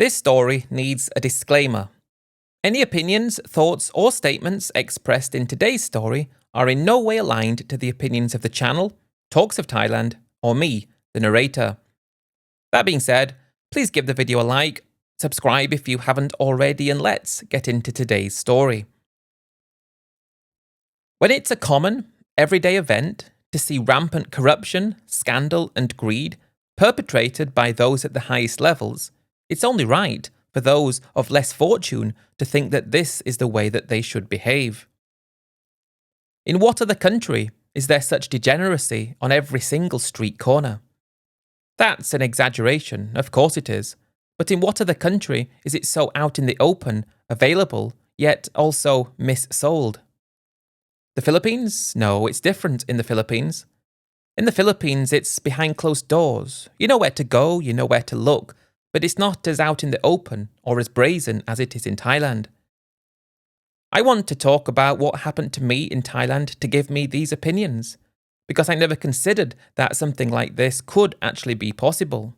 This story needs a disclaimer. Any opinions, thoughts, or statements expressed in today's story are in no way aligned to the opinions of the channel, Talks of Thailand, or me, the narrator. That being said, please give the video a like, subscribe if you haven't already, and let's get into today's story. When it's a common, everyday event to see rampant corruption, scandal, and greed perpetrated by those at the highest levels, it's only right for those of less fortune to think that this is the way that they should behave. In what other country is there such degeneracy on every single street corner? That's an exaggeration, of course it is, but in what other country is it so out in the open, available, yet also missold? The Philippines? No, it's different in the Philippines. In the Philippines, it's behind closed doors. You know where to go, you know where to look, but it's not as out in the open or as brazen as it is in Thailand. I want to talk about what happened to me in Thailand to give me these opinions, because I never considered that something like this could actually be possible.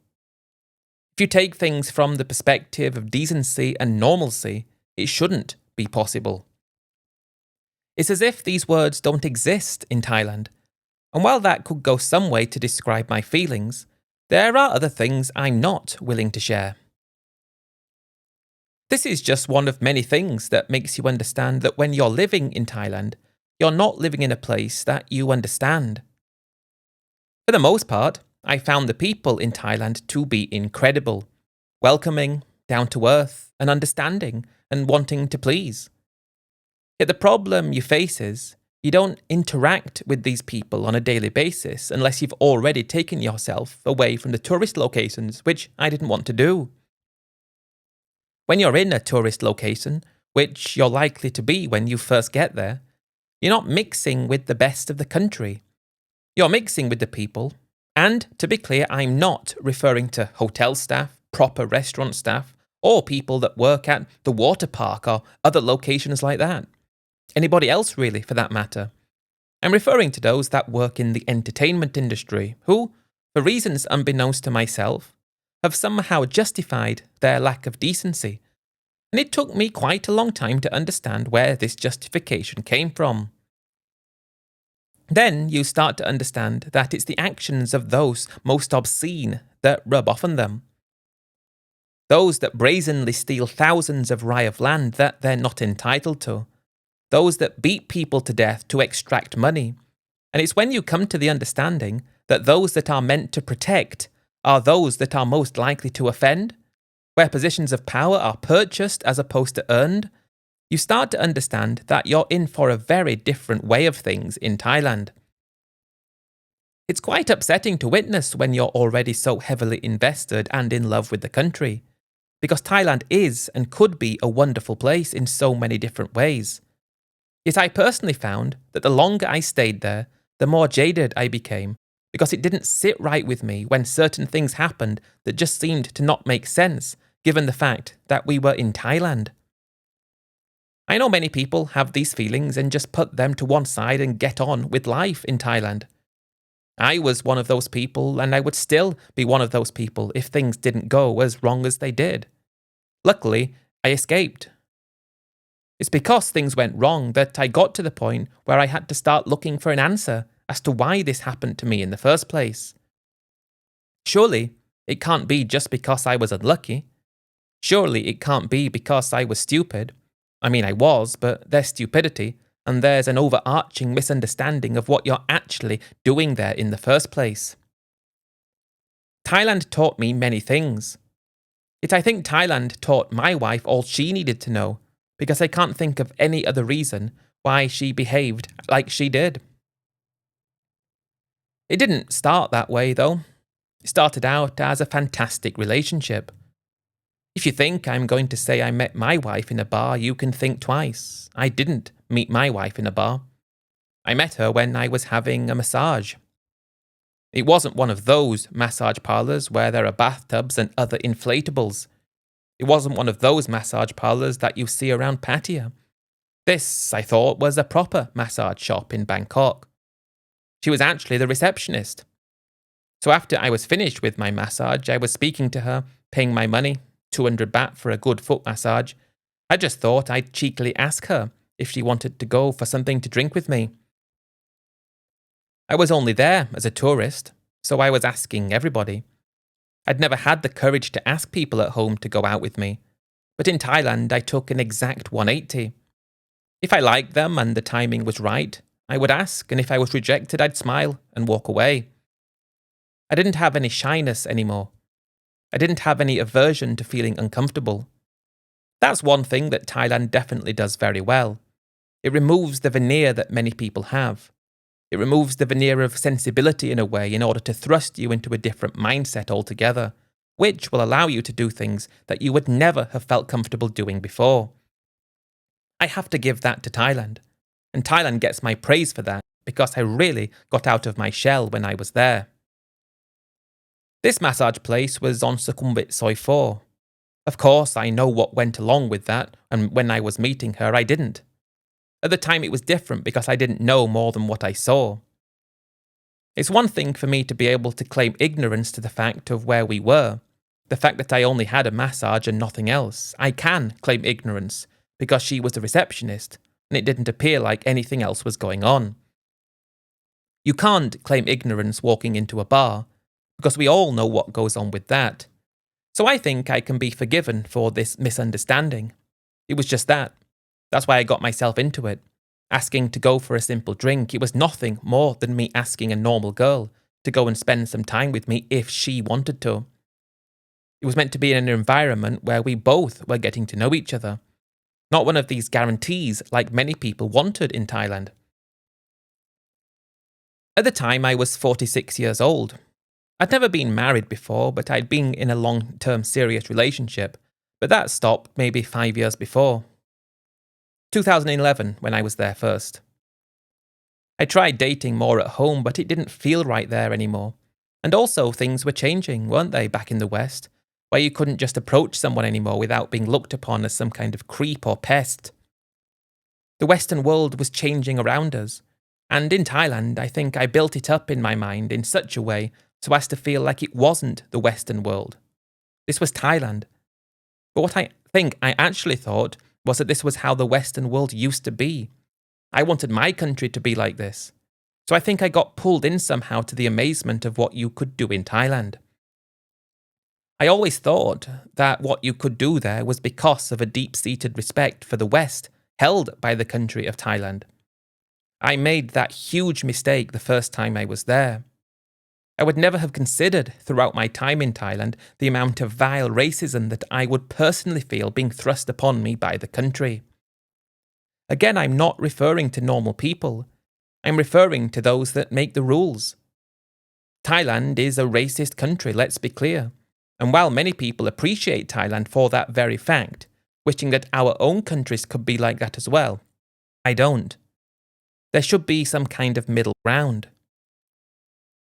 If you take things from the perspective of decency and normalcy, it shouldn't be possible. It's as if these words don't exist in Thailand, and while that could go some way to describe my feelings, there are other things I'm not willing to share. This is just one of many things that makes you understand that when you're living in Thailand, you're not living in a place that you understand. For the most part, I found the people in Thailand to be incredible, welcoming, down to earth, and understanding, and wanting to please. Yet the problem you face is, you don't interact with these people on a daily basis unless you've already taken yourself away from the tourist locations, which I didn't want to do. When you're in a tourist location, which you're likely to be when you first get there, you're not mixing with the best of the country. You're mixing with the people, and to be clear, I'm not referring to hotel staff, proper restaurant staff, or people that work at the water park or other locations like that. Anybody else really, for that matter. I'm referring to those that work in the entertainment industry who, for reasons unbeknownst to myself, have somehow justified their lack of decency. And it took me quite a long time to understand where this justification came from. Then you start to understand that it's the actions of those most obscene that rub off on them. Those that brazenly steal thousands of rai of land that they're not entitled to. Those that beat people to death to extract money. And it's when you come to the understanding that those that are meant to protect are those that are most likely to offend, where positions of power are purchased as opposed to earned, you start to understand that you're in for a very different way of things in Thailand. It's quite upsetting to witness when you're already so heavily invested and in love with the country, because Thailand is and could be a wonderful place in so many different ways. Yet I personally found that the longer I stayed there, the more jaded I became, because it didn't sit right with me when certain things happened that just seemed to not make sense, given the fact that we were in Thailand. I know many people have these feelings and just put them to one side and get on with life in Thailand. I was one of those people, and I would still be one of those people if things didn't go as wrong as they did. Luckily, I escaped. It's because things went wrong that I got to the point where I had to start looking for an answer as to why this happened to me in the first place. Surely, it can't be just because I was unlucky. Surely, it can't be because I was stupid. I mean, I was, but there's stupidity, and there's an overarching misunderstanding of what you're actually doing there in the first place. Thailand taught me many things. Yet I think Thailand taught my wife all she needed to know, because I can't think of any other reason why she behaved like she did. It didn't start that way, though. It started out as a fantastic relationship. If you think I'm going to say I met my wife in a bar, you can think twice. I didn't meet my wife in a bar. I met her when I was having a massage. It wasn't one of those massage parlours where there are bathtubs and other inflatables. It wasn't one of those massage parlours that you see around Pattaya. This, I thought, was a proper massage shop in Bangkok. She was actually the receptionist. So after I was finished with my massage, I was speaking to her, paying my money, 200 baht for a good foot massage, I just thought I'd cheekily ask her if she wanted to go for something to drink with me. I was only there as a tourist, so I was asking everybody. I'd never had the courage to ask people at home to go out with me, but in Thailand I took an exact 180. If I liked them and the timing was right, I would ask, and if I was rejected, I'd smile and walk away. I didn't have any shyness anymore. I didn't have any aversion to feeling uncomfortable. That's one thing that Thailand definitely does very well. It removes the veneer that many people have. It removes the veneer of sensibility in a way in order to thrust you into a different mindset altogether, which will allow you to do things that you would never have felt comfortable doing before. I have to give that to Thailand, and Thailand gets my praise for that because I really got out of my shell when I was there. This massage place was on Sukhumvit Soi 4. Of course, I know what went along with that, and when I was meeting her, I didn't. At the time, it was different because I didn't know more than what I saw. It's one thing for me to be able to claim ignorance to the fact of where we were, the fact that I only had a massage and nothing else. I can claim ignorance because she was the receptionist, and it didn't appear like anything else was going on. You can't claim ignorance walking into a bar, because we all know what goes on with that. So I think I can be forgiven for this misunderstanding. It was just that. That's why I got myself into it. Asking to go for a simple drink, it was nothing more than me asking a normal girl to go and spend some time with me if she wanted to. It was meant to be in an environment where we both were getting to know each other. Not one of these guarantees like many people wanted in Thailand. At the time, I was 46 years old. I'd never been married before, but I'd been in a long-term serious relationship, but that stopped maybe 5 years before. 2011, when I was there first. I tried dating more at home, but it didn't feel right there anymore. And also, things were changing, weren't they, back in the West, where you couldn't just approach someone anymore without being looked upon as some kind of creep or pest. The Western world was changing around us, and in Thailand, I think I built it up in my mind in such a way so as to feel like it wasn't the Western world. This was Thailand. But what I think I actually thought was that this was how the Western world used to be. I wanted my country to be like this. So I think I got pulled in somehow to the amazement of what you could do in Thailand. I always thought that what you could do there was because of a deep-seated respect for the West held by the country of Thailand. I made that huge mistake the first time I was there. I would never have considered throughout my time in Thailand the amount of vile racism that I would personally feel being thrust upon me by the country. Again, I'm not referring to normal people. I'm referring to those that make the rules. Thailand is a racist country, let's be clear. And while many people appreciate Thailand for that very fact, wishing that our own countries could be like that as well, I don't. There should be some kind of middle ground.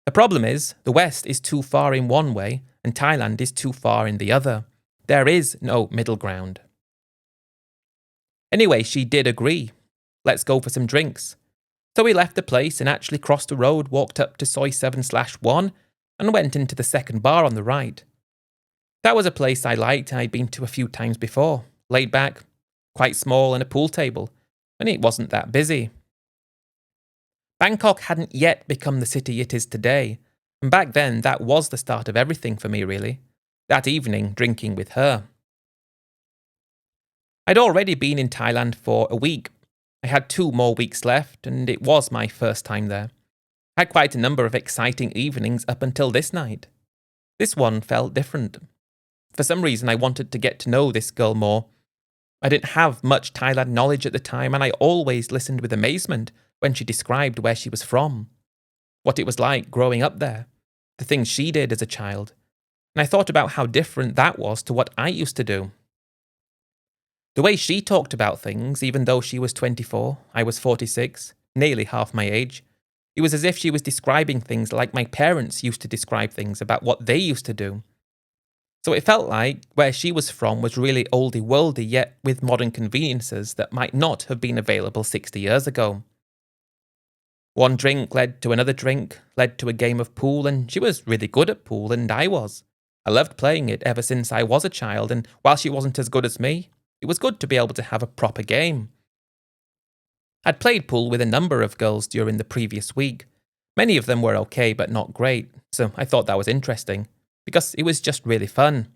The problem is, the West is too far in one way, and Thailand is too far in the other. There is no middle ground. Anyway, she did agree. Let's go for some drinks. So we left the place and actually crossed the road, walked up to Soi 7/1, and went into the second bar on the right. That was a place I liked and I'd been to a few times before. Laid back, quite small, and a pool table, and it wasn't that busy. Bangkok hadn't yet become the city it is today, and back then that was the start of everything for me, really. That evening, drinking with her. I'd already been in Thailand for a week. I had 2 more weeks left, and it was my first time there. I had quite a number of exciting evenings up until this night. This one felt different. For some reason, I wanted to get to know this girl more. I didn't have much Thailand knowledge at the time, and I always listened with amazement when she described where she was from, what it was like growing up there, the things she did as a child, and I thought about how different that was to what I used to do. The way she talked about things, even though she was 24, I was 46, nearly half my age, it was as if she was describing things like my parents used to describe things about what they used to do. So it felt like where she was from was really oldie-worldy, yet with modern conveniences that might not have been available 60 years ago. One drink led to another drink, led to a game of pool, and she was really good at pool, and I was. I loved playing it ever since I was a child, and while she wasn't as good as me, it was good to be able to have a proper game. I'd played pool with a number of girls during the previous week. Many of them were okay but not great, so I thought that was interesting, because it was just really fun.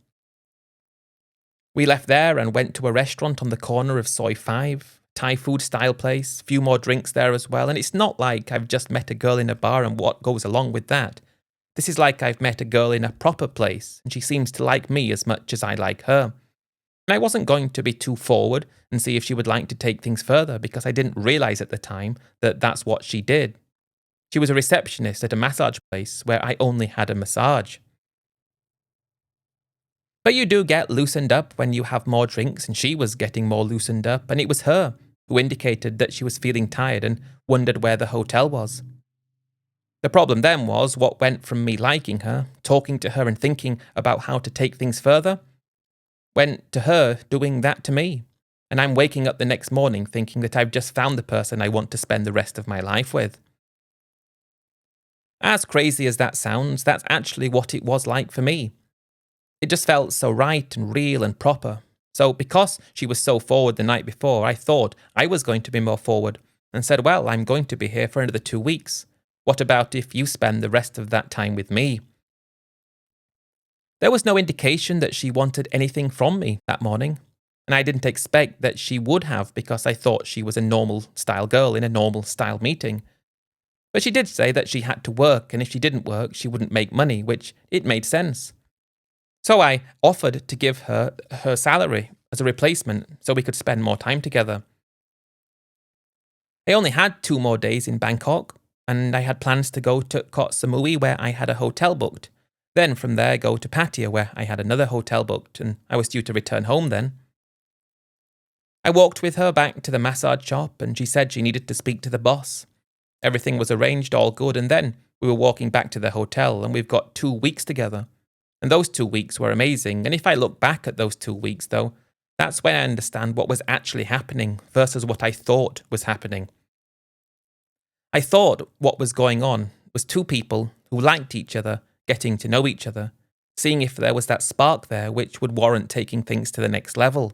We left there and went to a restaurant on the corner of Soi 5, Thai food style place, few more drinks there as well, and it's not like I've just met a girl in a bar and what goes along with that. This is like I've met a girl in a proper place, and she seems to like me as much as I like her. And I wasn't going to be too forward and see if she would like to take things further because I didn't realise at the time that that's what she did. She was a receptionist at a massage place where I only had a massage. But you do get loosened up when you have more drinks, and she was getting more loosened up, and it was her who indicated that she was feeling tired and wondered where the hotel was. The problem then was what went from me liking her, talking to her and thinking about how to take things further, went to her doing that to me. And I'm waking up the next morning thinking that I've just found the person I want to spend the rest of my life with. As crazy as that sounds, that's actually what it was like for me. It just felt so right and real and proper. So because she was so forward the night before, I thought I was going to be more forward and said, well, I'm going to be here for another 2 weeks. What about if you spend the rest of that time with me? There was no indication that she wanted anything from me that morning, and I didn't expect that she would have because I thought she was a normal style girl in a normal style meeting. But she did say that she had to work, and if she didn't work, she wouldn't make money, which it made sense. So I offered to give her her salary as a replacement so we could spend more time together. I only had 2 more days in Bangkok, and I had plans to go to Koh Samui where I had a hotel booked. Then from there go to Pattaya where I had another hotel booked, and I was due to return home then. I walked with her back to the massage shop, and she said she needed to speak to the boss. Everything was arranged, all good, and then we were walking back to the hotel, and we've got 2 weeks together. And those 2 weeks were amazing, and if I look back at those 2 weeks though, that's when I understand what was actually happening versus what I thought was happening. I thought what was going on was 2 people who liked each other getting to know each other, seeing if there was that spark there which would warrant taking things to the next level.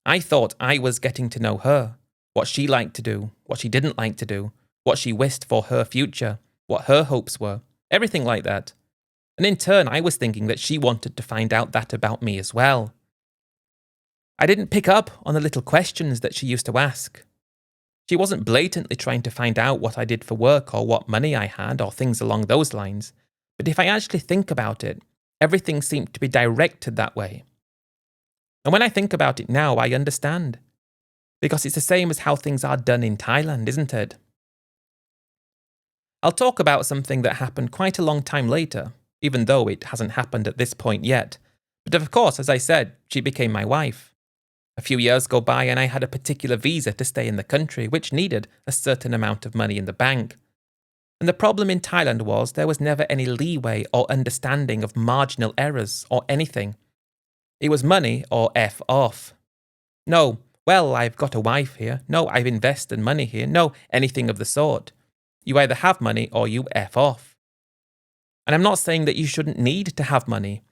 I thought I was getting to know her, what she liked to do, what she didn't like to do, what she wished for her future, what her hopes were, everything like that. And in turn, I was thinking that she wanted to find out that about me as well. I didn't pick up on the little questions that she used to ask. She wasn't blatantly trying to find out what I did for work or what money I had or things along those lines. But if I actually think about it, everything seemed to be directed that way. And when I think about it now, I understand. Because it's the same as how things are done in Thailand, isn't it? I'll talk about something that happened quite a long time later, even though it hasn't happened at this point yet. But of course, as I said, she became my wife. A few years go by and I had a particular visa to stay in the country, which needed a certain amount of money in the bank. And the problem in Thailand was there was never any leeway or understanding of marginal errors or anything. It was money or F off. No, well, I've got a wife here. No, I've invested money here. No, anything of the sort. You either have money or you F off. And I'm not saying that you shouldn't need to have money.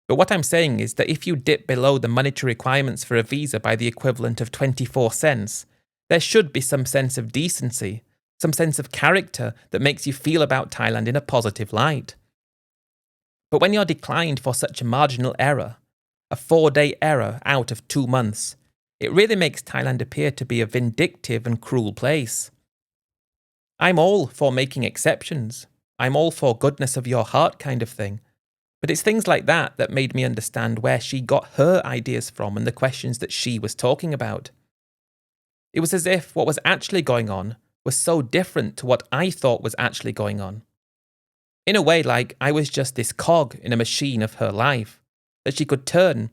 But what I'm saying is that if you dip below the monetary requirements for a visa by the equivalent of 24 cents, there should be some sense of decency, some sense of character that makes you feel about Thailand in a positive light. But when you're declined for such a marginal error, a 4-day error out of 2 months, it really makes Thailand appear to be a vindictive and cruel place. I'm all for making exceptions. I'm all for goodness of your heart kind of thing. But it's things like that that made me understand where she got her ideas from and the questions that she was talking about. It was as if what was actually going on was so different to what I thought was actually going on. In a way, like I was just this cog in a machine of her life that she could turn.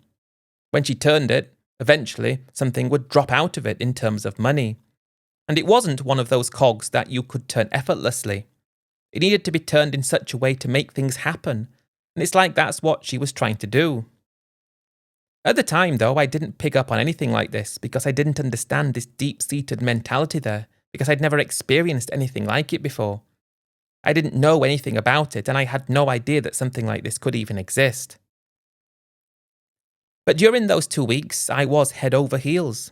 When she turned it, eventually something would drop out of it in terms of money. And it wasn't one of those cogs that you could turn effortlessly. It needed to be turned in such a way to make things happen. And it's like that's what she was trying to do. At the time, though, I didn't pick up on anything like this because I didn't understand this deep-seated mentality there, because I'd never experienced anything like it before. I didn't know anything about it, and I had no idea that something like this could even exist. But during those 2 weeks, I was head over heels.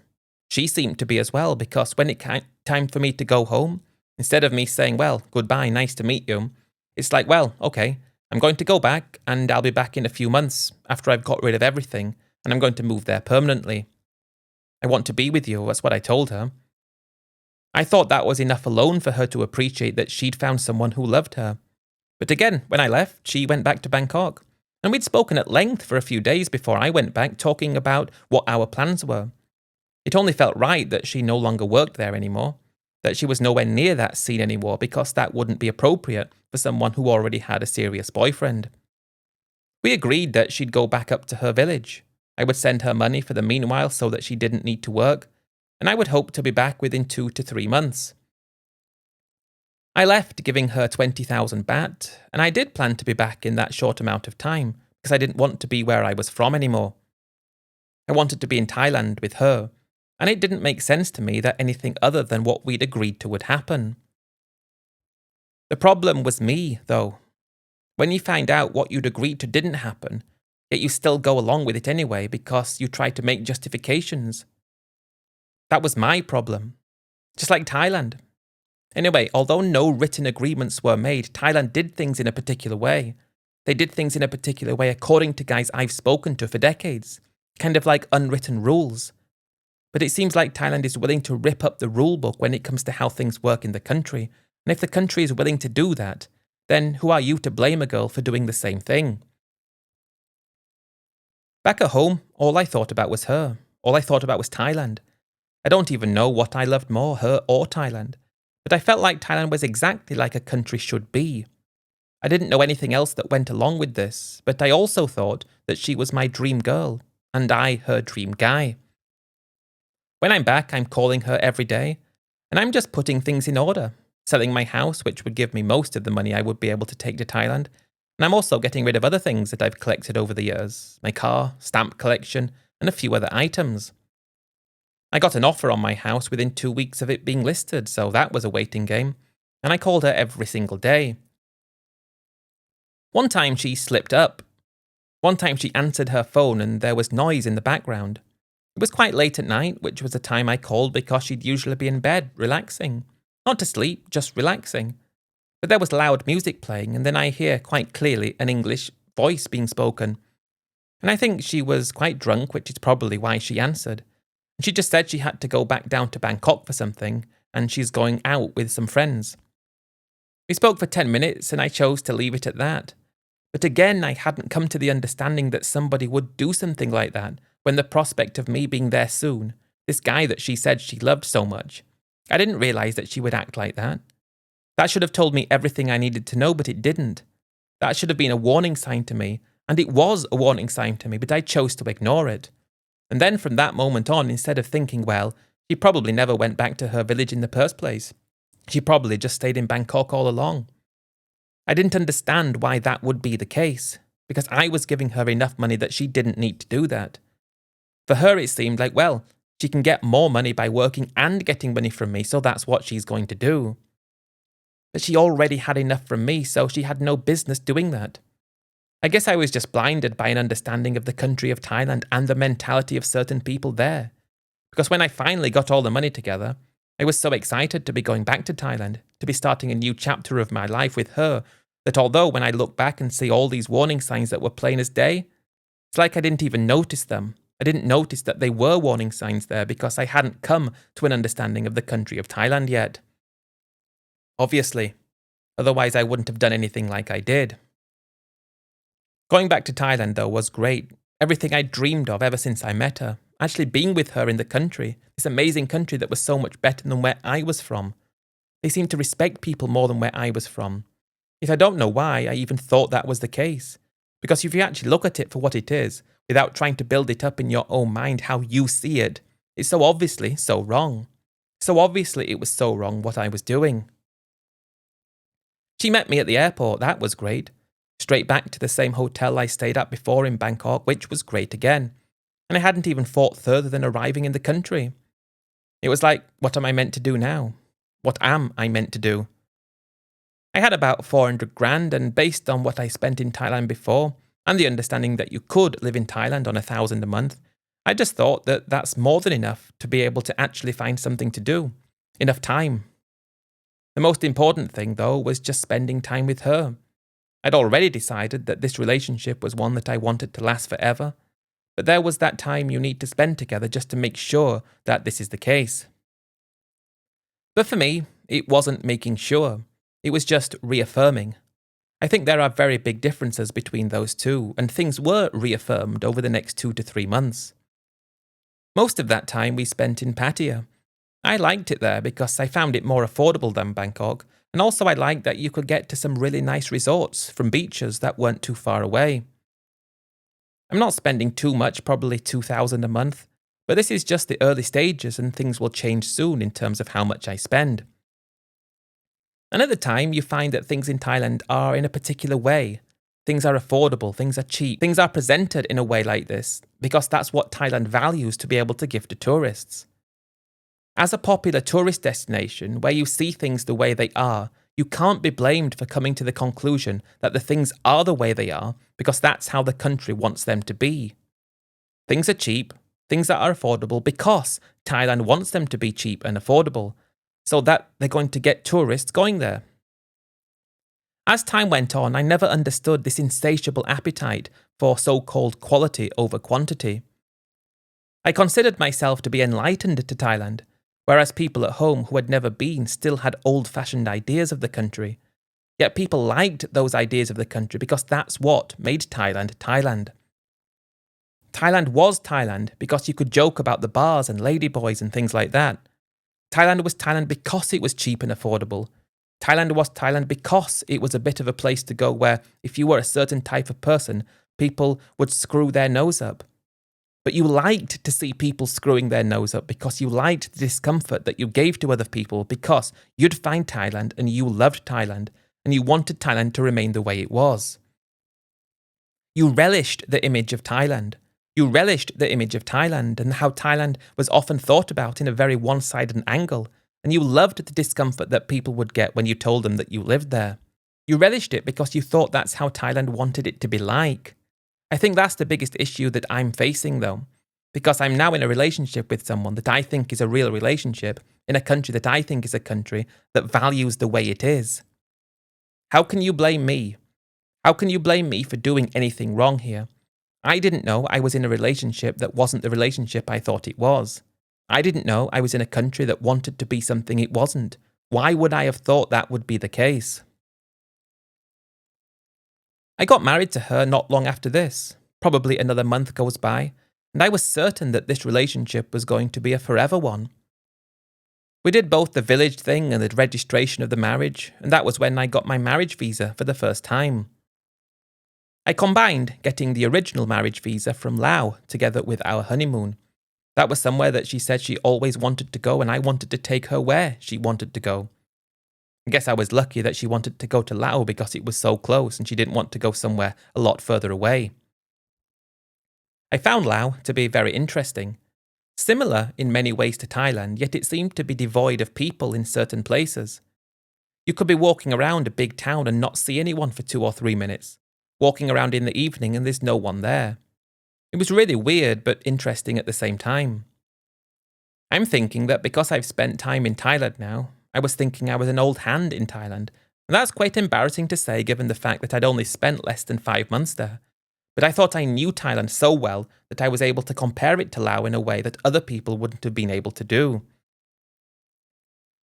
She seemed to be as well, because when it came time for me to go home, instead of me saying, well, goodbye, nice to meet you, it's like, well, okay, I'm going to go back, and I'll be back in a few months after I've got rid of everything, and I'm going to move there permanently. I want to be with you, that's what I told her. I thought that was enough alone for her to appreciate that she'd found someone who loved her. But again, when I left, she went back to Bangkok, and we'd spoken at length for a few days before I went back, talking about what our plans were. It only felt right that she no longer worked there anymore, that she was nowhere near that scene anymore, because that wouldn't be appropriate for someone who already had a serious boyfriend. We agreed that she'd go back up to her village. I would send her money for the meanwhile so that she didn't need to work, and I would hope to be back within 2 to 3 months. I left giving her 20,000 baht, and I did plan to be back in that short amount of time, because I didn't want to be where I was from anymore. I wanted to be in Thailand with her, and it didn't make sense to me that anything other than what we'd agreed to would happen. The problem was me, though. When you find out what you'd agreed to didn't happen, yet you still go along with it anyway because you try to make justifications. That was my problem. Just like Thailand. Anyway, although no written agreements were made, Thailand did things in a particular way. They did things in a particular way according to guys I've spoken to for decades. Kind of like unwritten rules. But it seems like Thailand is willing to rip up the rule book when it comes to how things work in the country. And if the country is willing to do that, then who are you to blame a girl for doing the same thing? Back at home, all I thought about was her. All I thought about was Thailand. I don't even know what I loved more, her or Thailand. But I felt like Thailand was exactly like a country should be. I didn't know anything else that went along with this, but I also thought that she was my dream girl, and I her dream guy. When I'm back, I'm calling her every day, and I'm just putting things in order, selling my house, which would give me most of the money I would be able to take to Thailand, and I'm also getting rid of other things that I've collected over the years, my car, stamp collection, and a few other items. I got an offer on my house within 2 weeks of it being listed, so that was a waiting game, and I called her every single day. One time she slipped up. One time she answered her phone and there was noise in the background. It was quite late at night, which was the time I called because she'd usually be in bed, relaxing. Not to sleep, just relaxing. But there was loud music playing, and then I hear quite clearly an English voice being spoken. And I think she was quite drunk, which is probably why she answered. And she just said she had to go back down to Bangkok for something, and she's going out with some friends. We spoke for 10 minutes, and I chose to leave it at that. But again, I hadn't come to the understanding that somebody would do something like that when the prospect of me being there soon, this guy that she said she loved so much, I didn't realise that she would act like that. That should have told me everything I needed to know, but it didn't. That should have been a warning sign to me, and it was a warning sign to me, but I chose to ignore it. And then from that moment on, instead of thinking, well, she probably never went back to her village in the first place. She probably just stayed in Bangkok all along. I didn't understand why that would be the case, because I was giving her enough money that she didn't need to do that. For her, it seemed like, well, she can get more money by working and getting money from me, so that's what she's going to do. But she already had enough from me, so she had no business doing that. I guess I was just blinded by an understanding of the country of Thailand and the mentality of certain people there. Because when I finally got all the money together, I was so excited to be going back to Thailand, to be starting a new chapter of my life with her, that although when I look back and see all these warning signs that were plain as day, it's like I didn't even notice them. I didn't notice that they were warning signs there because I hadn't come to an understanding of the country of Thailand yet. Obviously. Otherwise I wouldn't have done anything like I did. Going back to Thailand, though, was great. Everything I dreamed of ever since I met her. Actually being with her in the country, this amazing country that was so much better than where I was from. They seemed to respect people more than where I was from. Yet I don't know why I even thought that was the case. Because if you actually look at it for what it is, without trying to build it up in your own mind how you see it, it's so obviously so wrong. So obviously it was so wrong what I was doing. She met me at the airport, that was great. Straight back to the same hotel I stayed at before in Bangkok, which was great again. And I hadn't even thought further than arriving in the country. It was like, what am I meant to do now? What am I meant to do? I had about 400 grand, and based on what I spent in Thailand before, and the understanding that you could live in Thailand on 1,000 a month, I just thought that that's more than enough to be able to actually find something to do. Enough time. The most important thing, though, was just spending time with her. I'd already decided that this relationship was one that I wanted to last forever, but there was that time you need to spend together just to make sure that this is the case. But for me, it wasn't making sure. It was just reaffirming. I think there are very big differences between those two, and things were reaffirmed over the next 2 to 3 months. Most of that time we spent in Pattaya. I liked it there because I found it more affordable than Bangkok, and also I liked that you could get to some really nice resorts from beaches that weren't too far away. I'm not spending too much, probably 2,000 a month, but this is just the early stages and things will change soon in terms of how much I spend. And at the time, you find that things in Thailand are in a particular way. Things are affordable, things are cheap, things are presented in a way like this, because that's what Thailand values to be able to give to tourists. As a popular tourist destination where you see things the way they are, you can't be blamed for coming to the conclusion that the things are the way they are because that's how the country wants them to be. Things are cheap, things that are affordable because Thailand wants them to be cheap and affordable, so that they're going to get tourists going there. As time went on, I never understood this insatiable appetite for so-called quality over quantity. I considered myself to be enlightened to Thailand, whereas people at home who had never been still had old-fashioned ideas of the country. Yet people liked those ideas of the country because that's what made Thailand Thailand. Thailand was Thailand because you could joke about the bars and ladyboys and things like that. Thailand was Thailand because it was cheap and affordable. Thailand was Thailand because it was a bit of a place to go where if you were a certain type of person, people would screw their nose up. But you liked to see people screwing their nose up because you liked the discomfort that you gave to other people because you'd find Thailand and you loved Thailand and you wanted Thailand to remain the way it was. You relished the image of Thailand. You relished the image of Thailand and how Thailand was often thought about in a very one-sided angle, and you loved the discomfort that people would get when you told them that you lived there. You relished it because you thought that's how Thailand wanted it to be like. I think that's the biggest issue that I'm facing though, because I'm now in a relationship with someone that I think is a real relationship in a country that I think is a country that values the way it is. How can you blame me? How can you blame me for doing anything wrong here? I didn't know I was in a relationship that wasn't the relationship I thought it was. I didn't know I was in a country that wanted to be something it wasn't. Why would I have thought that would be the case? I got married to her not long after this. Probably another month goes by, and I was certain that this relationship was going to be a forever one. We did both the village thing and the registration of the marriage, and that was when I got my marriage visa for the first time. I combined getting the original marriage visa from Laos together with our honeymoon. That was somewhere that she said she always wanted to go, and I wanted to take her where she wanted to go. I guess I was lucky that she wanted to go to Laos because it was so close and she didn't want to go somewhere a lot further away. I found Laos to be very interesting. Similar in many ways to Thailand, yet it seemed to be devoid of people in certain places. You could be walking around a big town and not see anyone for 2 or 3 minutes. Walking around in the evening and there's no one there. It was really weird but interesting at the same time. I'm thinking that because I've spent time in Thailand now, I was thinking I was an old hand in Thailand, and that's quite embarrassing to say given the fact that I'd only spent less than 5 months there. But I thought I knew Thailand so well that I was able to compare it to Laos in a way that other people wouldn't have been able to do.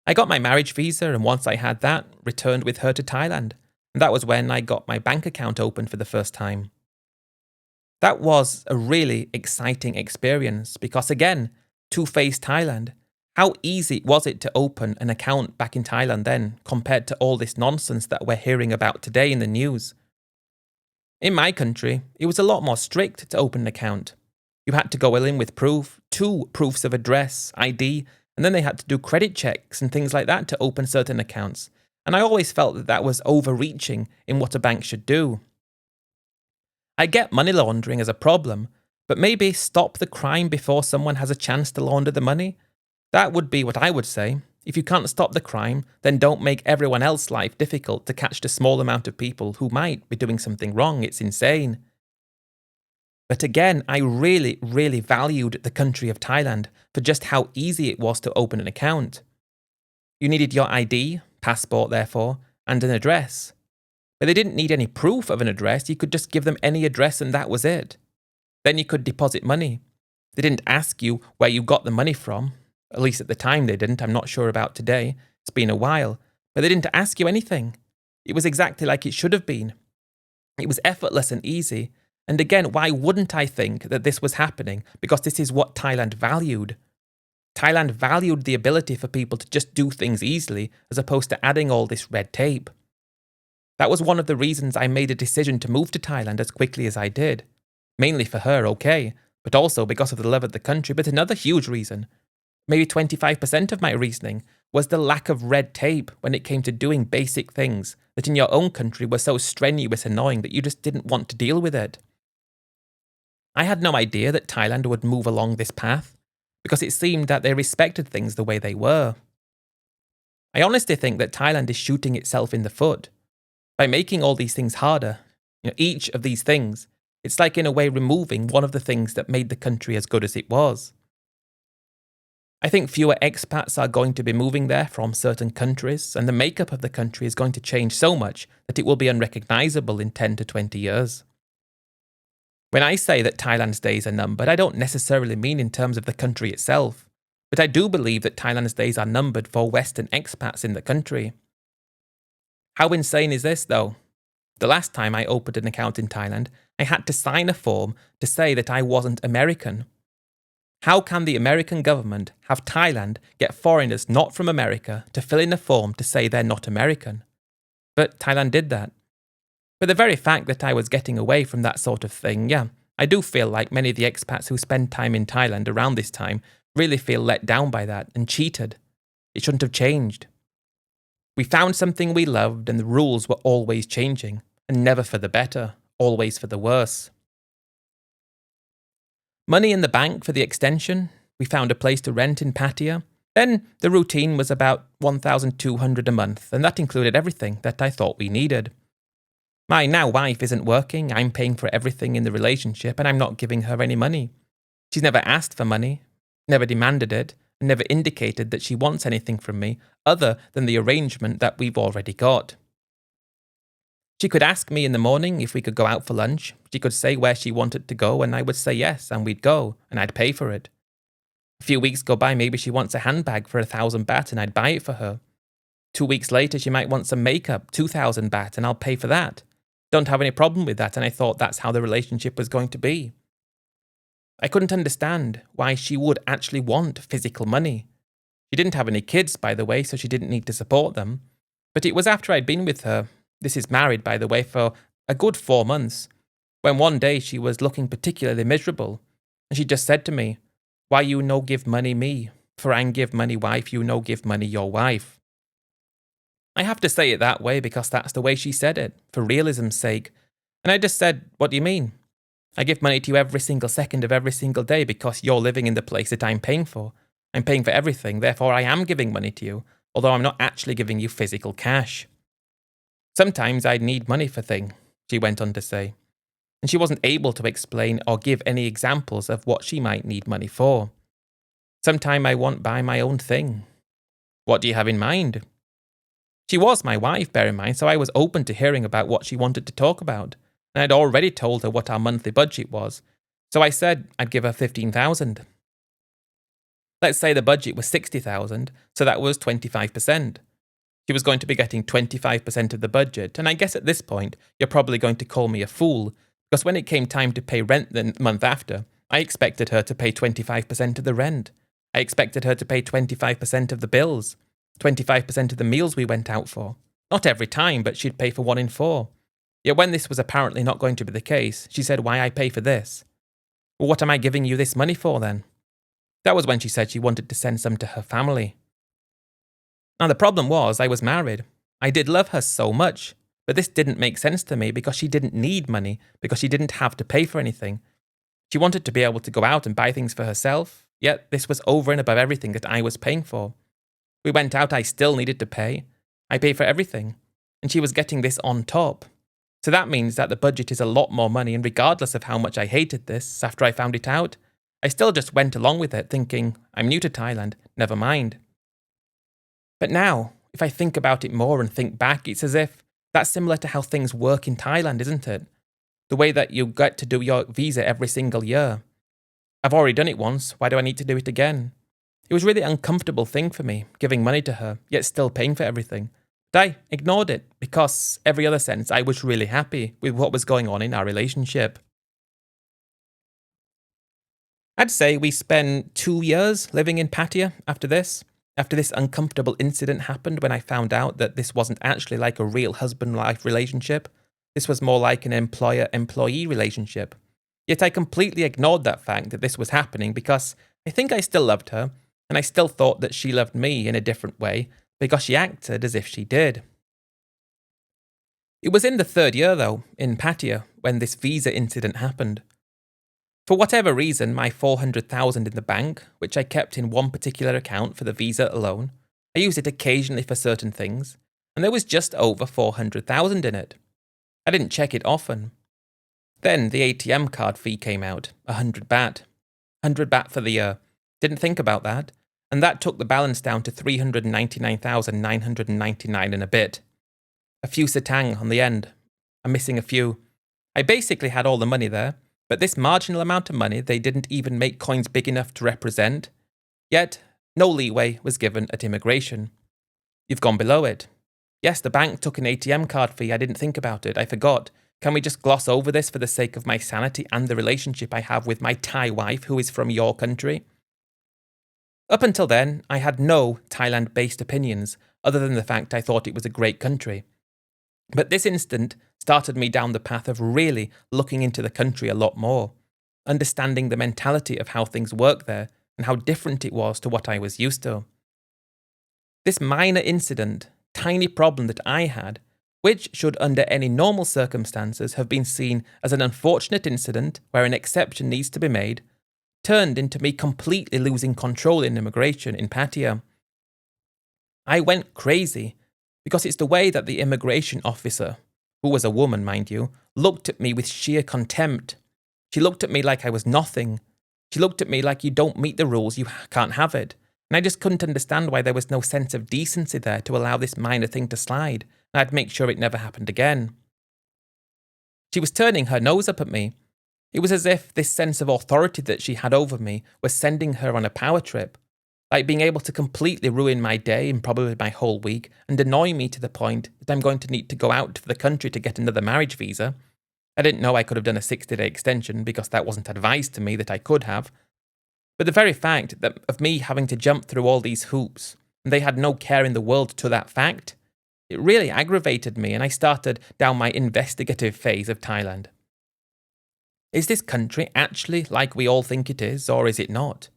I got my marriage visa, and once I had that, returned with her to Thailand, and that was when I got my bank account opened for the first time. That was a really exciting experience because again, two-faced Thailand. How easy was it to open an account back in Thailand then compared to all this nonsense that we're hearing about today in the news? In my country, it was a lot more strict to open an account. You had to go in with proof, 2 proofs of address, ID, and then they had to do credit checks and things like that to open certain accounts. And I always felt that that was overreaching in what a bank should do. I get money laundering as a problem, but maybe stop the crime before someone has a chance to launder the money? That would be what I would say. If you can't stop the crime, then don't make everyone else's life difficult to catch the small amount of people who might be doing something wrong. It's insane. But again, I really, really valued the country of Thailand for just how easy it was to open an account. You needed your ID, passport therefore, and an address. But they didn't need any proof of an address. You could just give them any address and that was it. Then you could deposit money. They didn't ask you where you got the money from. At least at the time they didn't. I'm not sure about today. It's been a while. But they didn't ask you anything. It was exactly like it should have been. It was effortless and easy. And again, why wouldn't I think that this was happening? Because this is what Thailand valued. Thailand valued the ability for people to just do things easily as opposed to adding all this red tape. That was one of the reasons I made a decision to move to Thailand as quickly as I did. Mainly for her, okay, but also because of the love of the country. But another huge reason, maybe 25% of my reasoning, was the lack of red tape when it came to doing basic things that in your own country were so strenuous and annoying that you just didn't want to deal with it. I had no idea that Thailand would move along this path, because it seemed that they respected things the way they were. I honestly think that Thailand is shooting itself in the foot. By making all these things harder, each of these things, it's like in a way removing one of the things that made the country as good as it was. I think fewer expats are going to be moving there from certain countries, and the makeup of the country is going to change so much that it will be unrecognisable in 10 to 20 years. When I say that Thailand's days are numbered, I don't necessarily mean in terms of the country itself, but I do believe that Thailand's days are numbered for Western expats in the country. How insane is this, though? The last time I opened an account in Thailand, I had to sign a form to say that I wasn't American. How can the American government have Thailand get foreigners not from America to fill in a form to say they're not American? But Thailand did that. But the very fact that I was getting away from that sort of thing, I do feel like many of the expats who spend time in Thailand around this time really feel let down by that and cheated. It shouldn't have changed. We found something we loved and the rules were always changing, and never for the better, always for the worse. Money in the bank for the extension, we found a place to rent in Pattaya. Then the routine was about $1,200 a month, and that included everything that I thought we needed. My now wife isn't working, I'm paying for everything in the relationship, and I'm not giving her any money. She's never asked for money, never demanded it, and never indicated that she wants anything from me other than the arrangement that we've already got. She could ask me in the morning if we could go out for lunch. She could say where she wanted to go and I would say yes and we'd go and I'd pay for it. A few weeks go by, maybe she wants a handbag for 1,000 baht and I'd buy it for her. 2 weeks later she might want some makeup, 2,000 baht, and I'll pay for that. Don't have any problem with that, and I thought that's how the relationship was going to be. I couldn't understand why she would actually want physical money. She didn't have any kids, by the way, so she didn't need to support them. But it was after I'd been with her, this is married, by the way, for a good 4 months, when one day she was looking particularly miserable, and she just said to me, "Why you no give money me? For I give money wife, you no give money your wife." I have to say it that way because that's the way she said it, for realism's sake. And I just said, "What do you mean? I give money to you every single second of every single day because you're living in the place that I'm paying for. I'm paying for everything, therefore I am giving money to you, although I'm not actually giving you physical cash. Sometimes I'd need money for things," she went on to say. And she wasn't able to explain or give any examples of what she might need money for. "Sometime I want buy my own thing." "What do you have in mind?" She was my wife, bear in mind, so I was open to hearing about what she wanted to talk about. And I'd already told her what our monthly budget was. So I said I'd give her 15,000. Let's say the budget was 60,000, so that was 25%. She was going to be getting 25% of the budget, and I guess at this point, you're probably going to call me a fool, because when it came time to pay rent the month after, I expected her to pay 25% of the rent. I expected her to pay 25% of the bills, 25% of the meals we went out for. Not every time, but she'd pay for 1 in 4. Yet when this was apparently not going to be the case, she said, "Why I pay for this?" "Well, what am I giving you this money for then?" That was when she said she wanted to send some to her family. Now the problem was I was married. I did love her so much, but this didn't make sense to me because she didn't need money, because she didn't have to pay for anything. She wanted to be able to go out and buy things for herself, yet this was over and above everything that I was paying for. We went out, I still needed to pay. I pay for everything. And she was getting this on top. So that means that the budget is a lot more money, and regardless of how much I hated this after I found it out, I still just went along with it thinking, I'm new to Thailand, never mind. But now, if I think about it more and think back, it's as if that's similar to how things work in Thailand, isn't it? The way that you get to do your visa every single year. I've already done it once, why do I need to do it again? It was a really uncomfortable thing for me, giving money to her, yet still paying for everything. But I ignored it, because every other sense I was really happy with what was going on in our relationship. I'd say we spent 2 years living in Pattaya after this uncomfortable incident happened when I found out that this wasn't actually like a real husband-wife relationship. This was more like an employer-employee relationship. Yet I completely ignored that fact that this was happening because I think I still loved her, and I still thought that she loved me in a different way because she acted as if she did. It was in the 3rd year, though, in Pattaya, when this visa incident happened. For whatever reason, my 400,000 in the bank, which I kept in one particular account for the visa alone, I used it occasionally for certain things, and there was just over 400,000 in it. I didn't check it often. Then the ATM card fee came out, 100 baht. 100 baht for the year. Didn't think about that, and that took the balance down to 399,999 and a bit. A few satang on the end. I'm missing a few. I basically had all the money there, but this marginal amount of money they didn't even make coins big enough to represent. Yet, no leeway was given at immigration. You've gone below it. Yes, the bank took an ATM card fee, I didn't think about it, I forgot. Can we just gloss over this for the sake of my sanity and the relationship I have with my Thai wife who is from your country? Up until then, I had no Thailand-based opinions, other than the fact I thought it was a great country. But this instant started me down the path of really looking into the country a lot more, understanding the mentality of how things work there and how different it was to what I was used to. This minor incident, tiny problem that I had, which should under any normal circumstances have been seen as an unfortunate incident where an exception needs to be made, turned into me completely losing control in immigration in Pattaya. I went crazy because it's the way that the immigration officer, who was a woman mind you, looked at me with sheer contempt. She looked at me like I was nothing. She looked at me like you don't meet the rules, you can't have it. And I just couldn't understand why there was no sense of decency there to allow this minor thing to slide, and I'd make sure it never happened again. She was turning her nose up at me. It was as if this sense of authority that she had over me was sending her on a power trip, like being able to completely ruin my day and probably my whole week and annoy me to the point that I'm going to need to go out to the country to get another marriage visa. I didn't know I could have done a 60-day extension because that wasn't advised to me that I could have. But the very fact that of me having to jump through all these hoops, and they had no care in the world to that fact, it really aggravated me, and I started down my investigative phase of Thailand. Is this country actually like we all think it is, or is it not?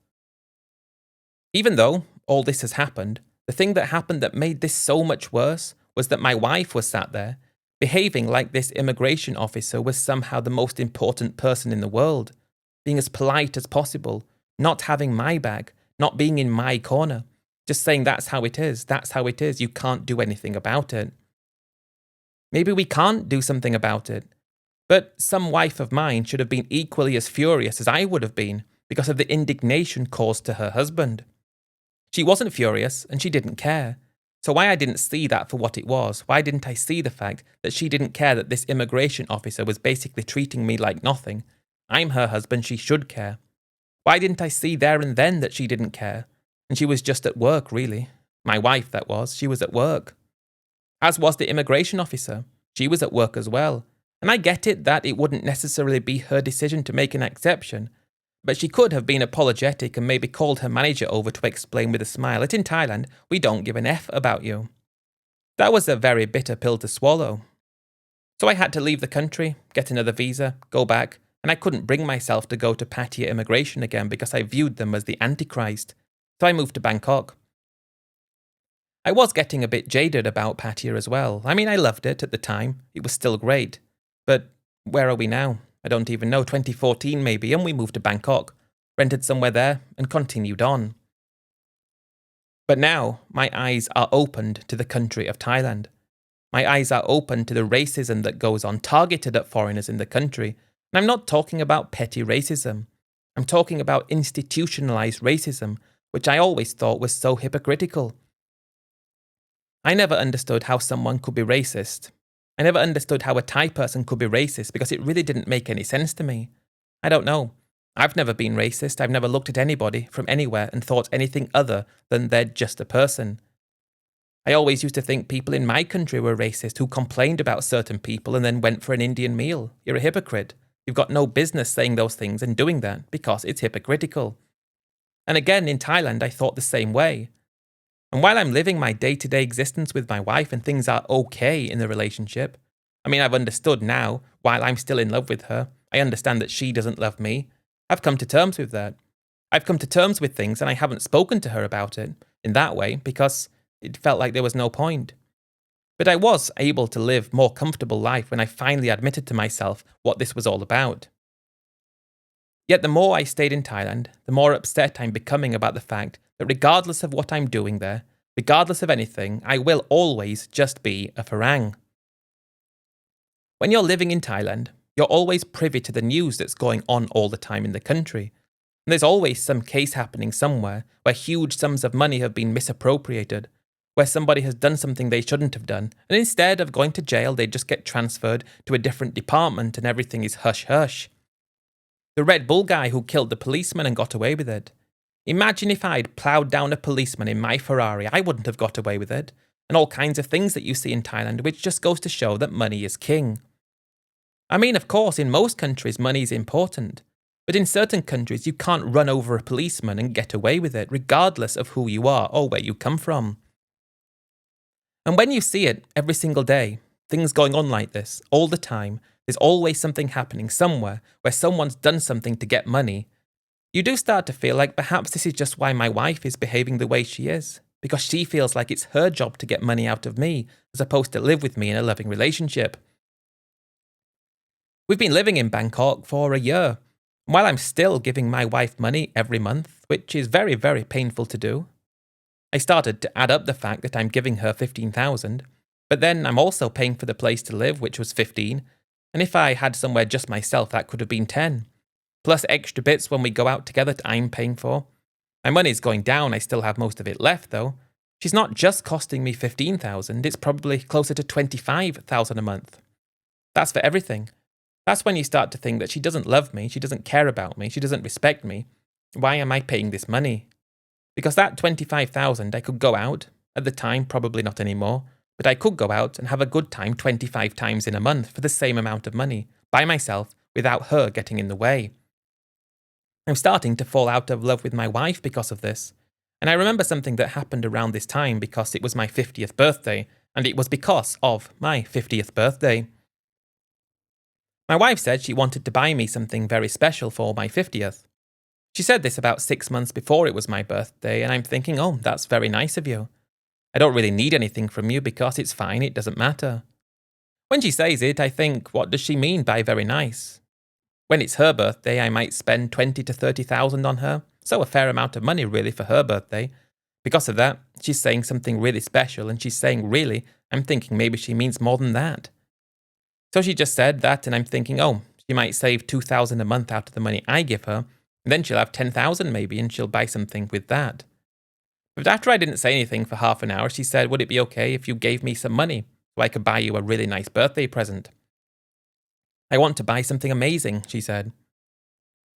Even though all this has happened, the thing that happened that made this so much worse was that my wife was sat there, behaving like this immigration officer was somehow the most important person in the world, being as polite as possible, not having my back, not being in my corner, just saying that's how it is, you can't do anything about it. Maybe we can't do something about it, but some wife of mine should have been equally as furious as I would have been because of the indignation caused to her husband. She wasn't furious and she didn't care. So why I didn't see that for what it was, why didn't I see the fact that she didn't care that this immigration officer was basically treating me like nothing? I'm her husband, she should care. Why didn't I see there and then that she didn't care? And she was just at work, really. My wife, that was. She was at work. As was the immigration officer. She was at work as well. And I get it that it wouldn't necessarily be her decision to make an exception, but she could have been apologetic and maybe called her manager over to explain with a smile that in Thailand, we don't give an F about you. That was a very bitter pill to swallow. So I had to leave the country, get another visa, go back, and I couldn't bring myself to go to Pattaya immigration again because I viewed them as the Antichrist. So I moved to Bangkok. I was getting a bit jaded about Pattaya as well. I mean, I loved it at the time. It was still great. But where are we now? I don't even know, 2014 maybe, and we moved to Bangkok, rented somewhere there, and continued on. But now, my eyes are opened to the country of Thailand. My eyes are open to the racism that goes on targeted at foreigners in the country. And I'm not talking about petty racism. I'm talking about institutionalized racism, which I always thought was so hypocritical. I never understood how someone could be racist. I never understood how a Thai person could be racist because it really didn't make any sense to me. I don't know. I've never been racist. I've never looked at anybody from anywhere and thought anything other than they're just a person. I always used to think people in my country were racist who complained about certain people and then went for an Indian meal. You're a hypocrite. You've got no business saying those things and doing that because it's hypocritical. And again, in Thailand, I thought the same way. And while I'm living my day-to-day existence with my wife and things are okay in the relationship, I've understood now, while I'm still in love with her, I understand that she doesn't love me. I've come to terms with that. I've come to terms with things and I haven't spoken to her about it in that way because it felt like there was no point. But I was able to live a more comfortable life when I finally admitted to myself what this was all about. Yet the more I stayed in Thailand, the more upset I'm becoming about the fact that regardless of what I'm doing there, regardless of anything, I will always just be a Farang. When you're living in Thailand, you're always privy to the news that's going on all the time in the country. And there's always some case happening somewhere where huge sums of money have been misappropriated, where somebody has done something they shouldn't have done, and instead of going to jail, they just get transferred to a different department and everything is hush-hush. The Red Bull guy who killed the policeman and got away with it. Imagine if I'd ploughed down a policeman in my Ferrari, I wouldn't have got away with it. And all kinds of things that you see in Thailand, which just goes to show that money is king. Of course, in most countries, money is important. But in certain countries, you can't run over a policeman and get away with it, regardless of who you are or where you come from. And when you see it every single day, things going on like this, all the time, there's always something happening somewhere where someone's done something to get money, you do start to feel like perhaps this is just why my wife is behaving the way she is, because she feels like it's her job to get money out of me, as opposed to live with me in a loving relationship. We've been living in Bangkok for a year, and while I'm still giving my wife money every month, which is very, very painful to do, I started to add up the fact that I'm giving her 15,000, but then I'm also paying for the place to live, which was 15, and if I had somewhere just myself, that could have been 10. Plus extra bits when we go out together that I'm paying for. My money's going down, I still have most of it left though. She's not just costing me 15,000, it's probably closer to 25,000 a month. That's for everything. That's when you start to think that she doesn't love me, she doesn't care about me, she doesn't respect me. Why am I paying this money? Because that 25,000 I could go out, at the time probably not anymore, but I could go out and have a good time 25 times in a month for the same amount of money, by myself, without her getting in the way. I'm starting to fall out of love with my wife because of this. And I remember something that happened around this time because it was my 50th birthday, and it was because of my 50th birthday. My wife said she wanted to buy me something very special for my 50th. She said this about 6 months before it was my birthday, and I'm thinking, oh, that's very nice of you. I don't really need anything from you because it's fine, it doesn't matter. When she says it, I think, what does she mean by very nice? When it's her birthday, I might spend 20 to 30,000 on her, so a fair amount of money really for her birthday. Because of that, she's saying something really special, and she's saying really, I'm thinking maybe she means more than that. So she just said that, and I'm thinking, oh, she might save 2,000 a month out of the money I give her, and then she'll have 10,000 maybe, and she'll buy something with that. But after I didn't say anything for half an hour, she said, would it be okay if you gave me some money so I could buy you a really nice birthday present? I want to buy something amazing, she said.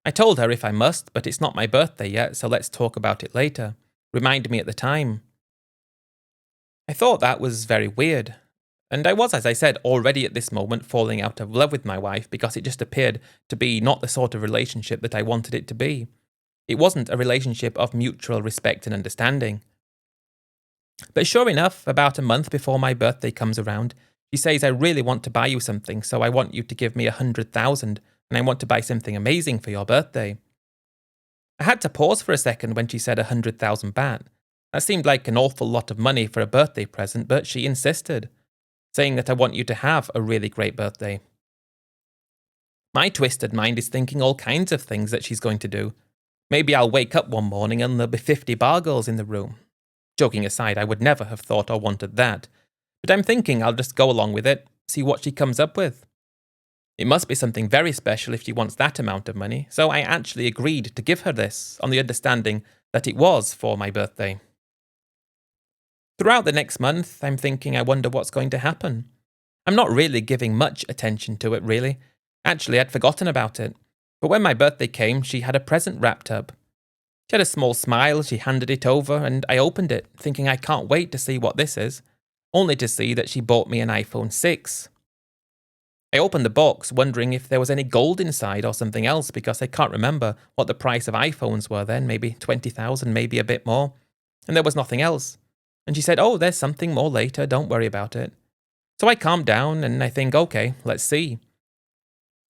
I told her if I must, but it's not my birthday yet, so let's talk about it later. Remind me at the time. I thought that was very weird. And I was, as I said, already at this moment falling out of love with my wife because it just appeared to be not the sort of relationship that I wanted it to be. It wasn't a relationship of mutual respect and understanding. But sure enough, about a month before my birthday comes around, she says, I really want to buy you something, so I want you to give me 100,000, and I want to buy something amazing for your birthday. I had to pause for a second when she said 100,000 baht. That seemed like an awful lot of money for a birthday present, but she insisted, saying that I want you to have a really great birthday. My twisted mind is thinking all kinds of things that she's going to do. Maybe I'll wake up one morning and there'll be 50 bar girls in the room. Joking aside, I would never have thought or wanted that. But I'm thinking I'll just go along with it, see what she comes up with. It must be something very special if she wants that amount of money, so I actually agreed to give her this, on the understanding that it was for my birthday. Throughout the next month, I'm thinking I wonder what's going to happen. I'm not really giving much attention to it, really. Actually, I'd forgotten about it. But when my birthday came, she had a present wrapped up. She had a small smile, she handed it over, and I opened it, thinking I can't wait to see what this is, only to see that she bought me an iPhone 6. I opened the box, wondering if there was any gold inside or something else, because I can't remember what the price of iPhones were then, maybe 20,000, maybe a bit more. And there was nothing else. And she said, "Oh, there's something more later, don't worry about it." So I calmed down and I think, okay, let's see.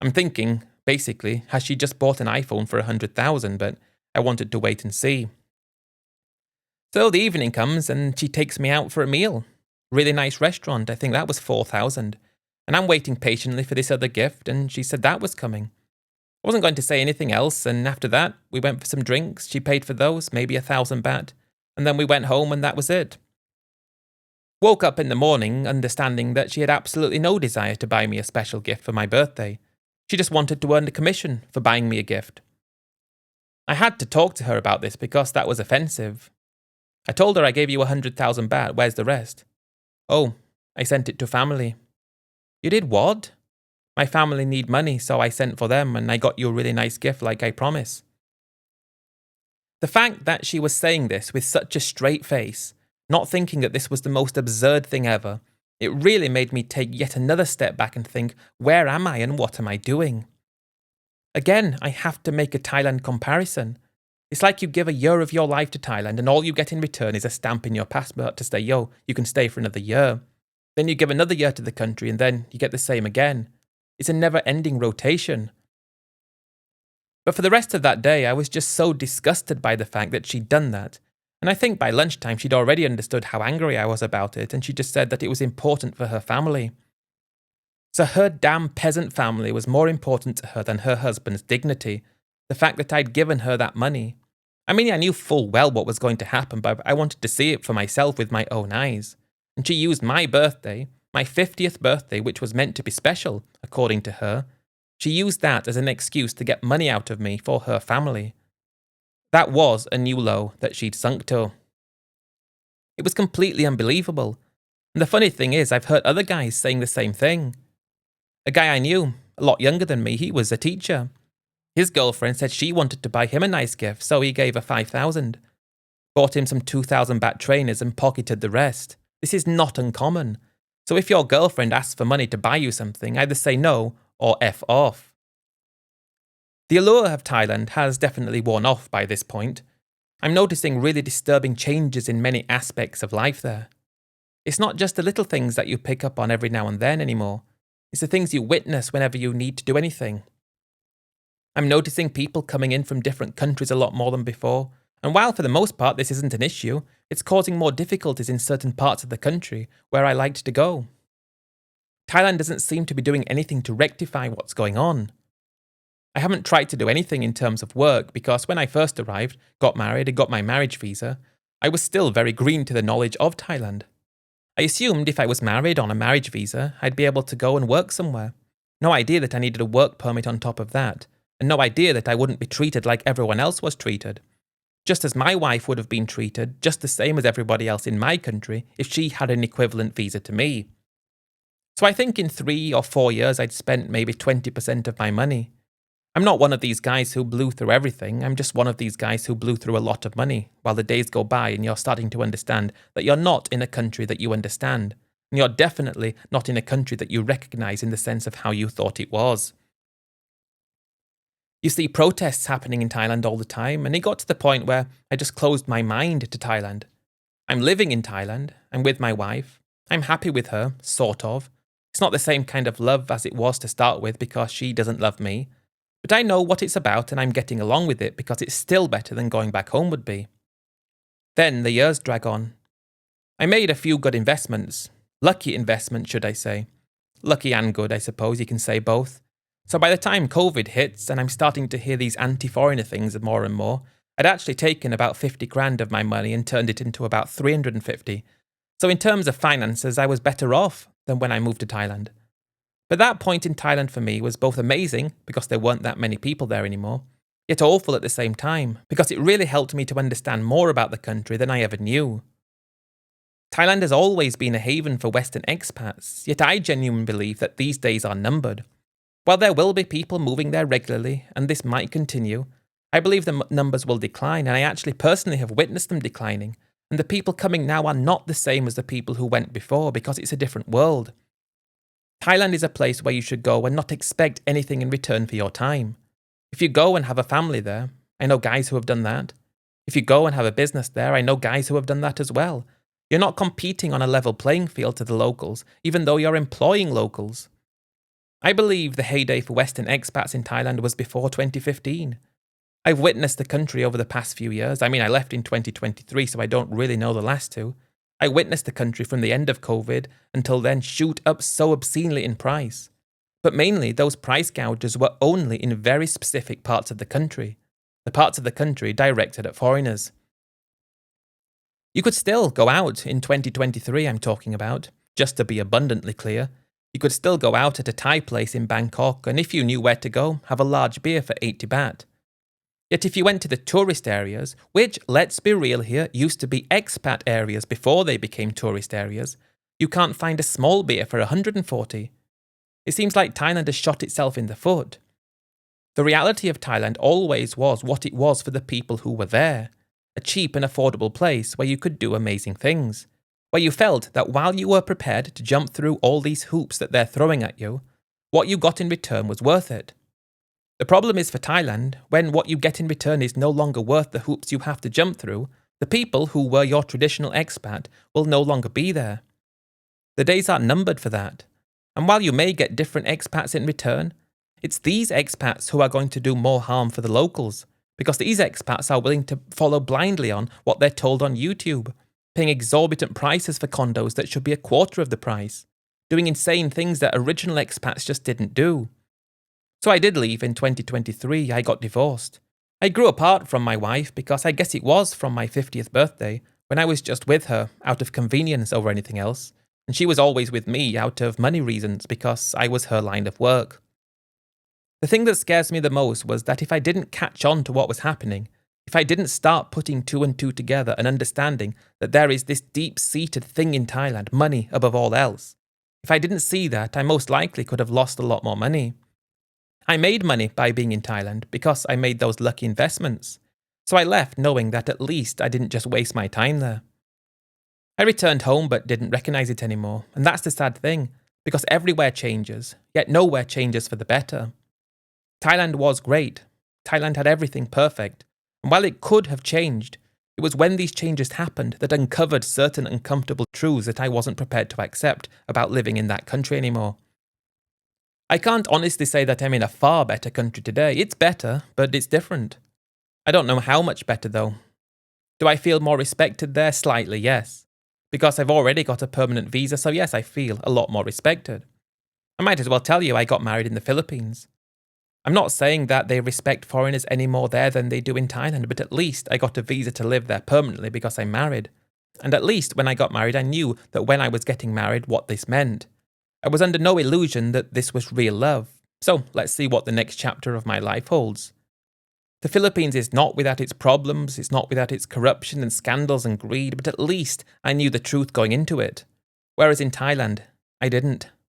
I'm thinking, basically, has she just bought an iPhone for 100,000, but I wanted to wait and see. So the evening comes and she takes me out for a meal. Really nice restaurant, I think that was 4,000. And I'm waiting patiently for this other gift, and she said that was coming. I wasn't going to say anything else, and after that, we went for some drinks. She paid for those, maybe 1,000 baht. And then we went home and that was it. Woke up in the morning understanding that she had absolutely no desire to buy me a special gift for my birthday. She just wanted to earn the commission for buying me a gift. I had to talk to her about this because that was offensive. I told her I gave you 100,000 baht, where's the rest? Oh, I sent it to family. You did what? My family need money, so I sent for them and I got you a really nice gift like I promised. The fact that she was saying this with such a straight face, not thinking that this was the most absurd thing ever, it really made me take yet another step back and think, where am I and what am I doing? Again, I have to make a Thailand comparison. It's like you give a year of your life to Thailand and all you get in return is a stamp in your passport to say, yo, you can stay for another year. Then you give another year to the country and then you get the same again. It's a never-ending rotation. But for the rest of that day, I was just so disgusted by the fact that she'd done that. And I think by lunchtime she'd already understood how angry I was about it, and she just said that it was important for her family. So her damn peasant family was more important to her than her husband's dignity, the fact that I'd given her that money. I mean, I knew full well what was going to happen, but I wanted to see it for myself with my own eyes. And she used my birthday, my 50th birthday, which was meant to be special, according to her. She used that as an excuse to get money out of me for her family. That was a new low that she'd sunk to. It was completely unbelievable. And the funny thing is, I've heard other guys saying the same thing. A guy I knew, a lot younger than me, he was a teacher. His girlfriend said she wanted to buy him a nice gift, so he gave her 5,000. Bought him some 2,000 baht trainers and pocketed the rest. This is not uncommon. So if your girlfriend asks for money to buy you something, either say no or F off. The allure of Thailand has definitely worn off by this point. I'm noticing really disturbing changes in many aspects of life there. It's not just the little things that you pick up on every now and then anymore. It's the things you witness whenever you need to do anything. I'm noticing people coming in from different countries a lot more than before, and while for the most part this isn't an issue, it's causing more difficulties in certain parts of the country where I liked to go. Thailand doesn't seem to be doing anything to rectify what's going on. I haven't tried to do anything in terms of work because when I first arrived, got married and got my marriage visa, I was still very green to the knowledge of Thailand. I assumed if I was married on a marriage visa, I'd be able to go and work somewhere. No idea that I needed a work permit on top of that, and no idea that I wouldn't be treated like everyone else was treated. Just as my wife would have been treated, just the same as everybody else in my country if she had an equivalent visa to me. So I think in 3 or 4 years I'd spent maybe 20% of my money. I'm not one of these guys who blew through everything, I'm just one of these guys who blew through a lot of money while the days go by and you're starting to understand that you're not in a country that you understand, and you're definitely not in a country that you recognise in the sense of how you thought it was. You see protests happening in Thailand all the time, and it got to the point where I just closed my mind to Thailand. I'm living in Thailand, I'm with my wife, I'm happy with her, sort of. It's not the same kind of love as it was to start with because she doesn't love me, but I know what it's about and I'm getting along with it because it's still better than going back home would be. Then the years drag on. I made a few good investments, lucky investments should I say. Lucky and good, I suppose you can say both. So by the time COVID hits and I'm starting to hear these anti-foreigner things more and more, I'd actually taken about 50 grand of my money and turned it into about 350. So in terms of finances, I was better off than when I moved to Thailand. But that point in Thailand for me was both amazing, because there weren't that many people there anymore, yet awful at the same time, because it really helped me to understand more about the country than I ever knew. Thailand has always been a haven for Western expats, yet I genuinely believe that these days are numbered. While there will be people moving there regularly, and this might continue, I believe the numbers will decline, and I actually personally have witnessed them declining, and the people coming now are not the same as the people who went before, because it's a different world. Thailand is a place where you should go and not expect anything in return for your time. If you go and have a family there, I know guys who have done that. If you go and have a business there, I know guys who have done that as well. You're not competing on a level playing field to the locals, even though you're employing locals. I believe the heyday for Western expats in Thailand was before 2015. I've witnessed the country over the past few years. I mean, I left in 2023, so I don't really know the last two. I witnessed the country from the end of COVID until then shoot up so obscenely in price. But mainly, those price gouges were only in very specific parts of the country. The parts of the country directed at foreigners. You could still go out in 2023, I'm talking about, just to be abundantly clear. You could still go out at a Thai place in Bangkok, and if you knew where to go, have a large beer for 80 baht. Yet if you went to the tourist areas, which, let's be real here, used to be expat areas before they became tourist areas, you can't find a small beer for 140. It seems like Thailand has shot itself in the foot. The reality of Thailand always was what it was for the people who were there. A cheap and affordable place where you could do amazing things. Where you felt that while you were prepared to jump through all these hoops that they're throwing at you, what you got in return was worth it. The problem is for Thailand, when what you get in return is no longer worth the hoops you have to jump through, the people who were your traditional expat will no longer be there. The days are numbered for that. And while you may get different expats in return, it's these expats who are going to do more harm for the locals, because these expats are willing to follow blindly on what they're told on YouTube, paying exorbitant prices for condos that should be a quarter of the price, doing insane things that original expats just didn't do. So I did leave in 2023. I got divorced. I grew apart from my wife because I guess it was from my 50th birthday, when I was just with her out of convenience over anything else, and she was always with me out of money reasons because I was her line of work. The thing that scares me the most was that if I didn't catch on to what was happening, if I didn't start putting two and two together and understanding that there is this deep-seated thing in Thailand, money above all else, if I didn't see that, I most likely could have lost a lot more money. I made money by being in Thailand because I made those lucky investments, so I left knowing that at least I didn't just waste my time there. I returned home but didn't recognise it anymore, and that's the sad thing, because everywhere changes, yet nowhere changes for the better. Thailand was great. Thailand had everything perfect. And while it could have changed, it was when these changes happened that uncovered certain uncomfortable truths that I wasn't prepared to accept about living in that country anymore. I can't honestly say that I'm in a far better country today. It's better, but it's different. I don't know how much better though. Do I feel more respected there? Slightly, yes. Because I've already got a permanent visa, so yes, I feel a lot more respected. I might as well tell you I got married in the Philippines. I'm not saying that they respect foreigners any more there than they do in Thailand, but at least I got a visa to live there permanently because I'm married. And at least when I got married, I knew that when I was getting married, what this meant. I was under no illusion that this was real love. So let's see what the next chapter of my life holds. The Philippines is not without its problems, it's not without its corruption and scandals and greed, but at least I knew the truth going into it. Whereas in Thailand, I didn't.